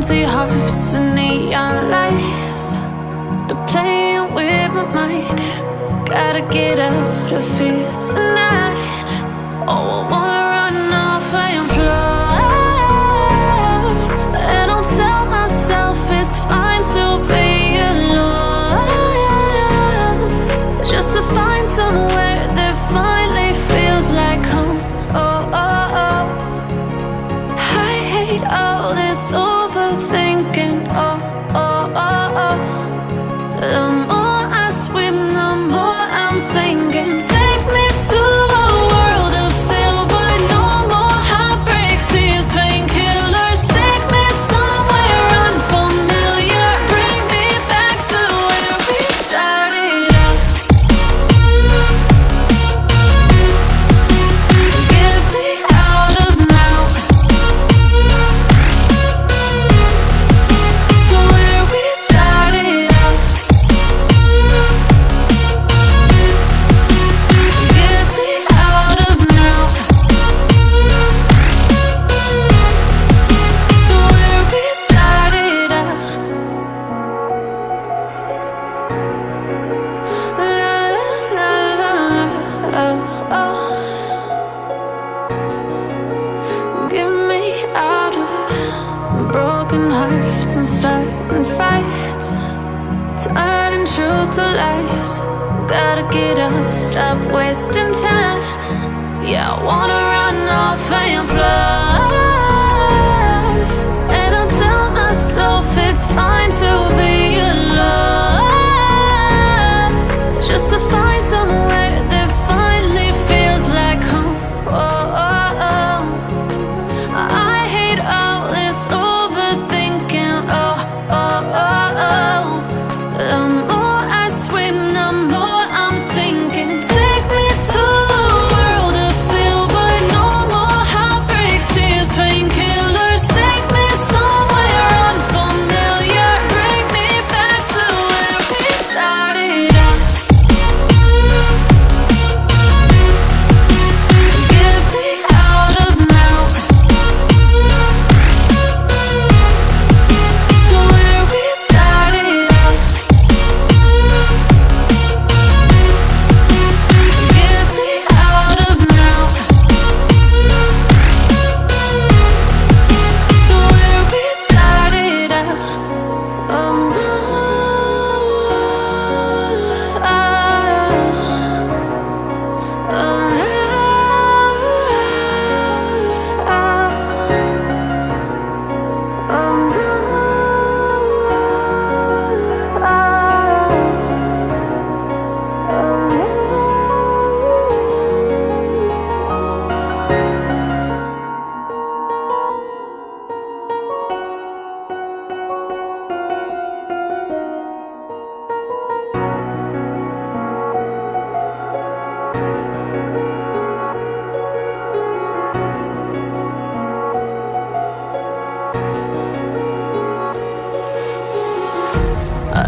Empty hearts and neon lights, they're playing with my mind. Gotta get out of here tonight. Oh, I wanna run off and fly. And I'll tell myself it's fine to be alone, just to find somewhere that finally feels like home. Oh, oh, oh. I hate all this overthinking. Oh, oh, oh, oh. The more I swim, the more I'm sinking. Take me to a world of silver. No more heartbreaks, tears, painkillers. Take me somewhere unfamiliar. Bring me back to where we started out. Get me out of now, to where we started out. Get me out of now, to where we started out. La la la la la, oh, oh. Get me out of broken hearts and starting fights, turning truth to lies. Gotta get up, stop wasting time. Yeah, I wanna run off and fly. And I'll tell myself it's fine to be alone, just to find somewhere that finally feels like home. Oh, oh, oh. I hate all this overthinking. Oh, oh, oh, oh. The more I swim, the more I'm sinking. Take me to a world of silver. No more heartbreaks, tears, painkillers. Take me somewhere unfamiliar. Bring me back to where we started out. Get me out of now, to where we started out. Get me out of now, to where we started out. Oh no, oh,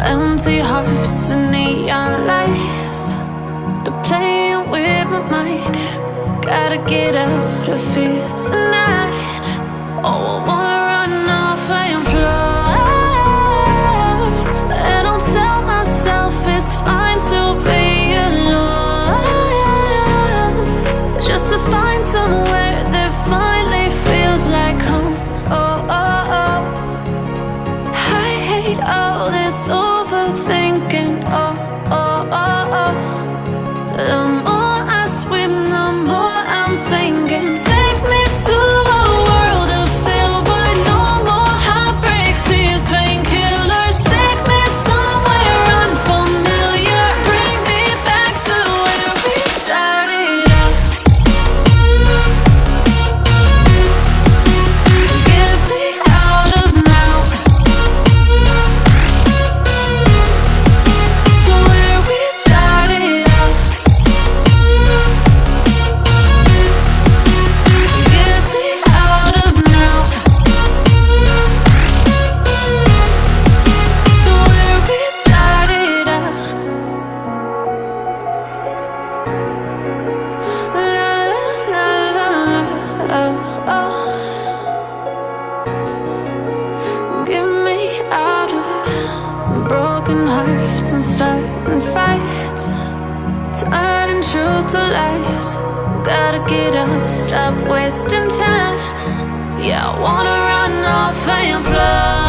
empty hearts and neon lights, they're playing with my mind. Gotta get out of here tonight. Oh, I wanna run off and fly. And I'll tell myself it's fine to be alone, just to find somewhere that finally feels like home. Oh, oh, oh. I hate all this overthinking. Oh, oh, oh, oh. The more I swim, the more I'm sinking. Take me to a world of silver. No more heartbreaks, tears, painkillers. Take me somewhere unfamiliar. Bring me back to where we started out. Get me out of now, and starting fights, turning truth to lies. Gotta get up, stop wasting time. Yeah, I wanna run off and fly.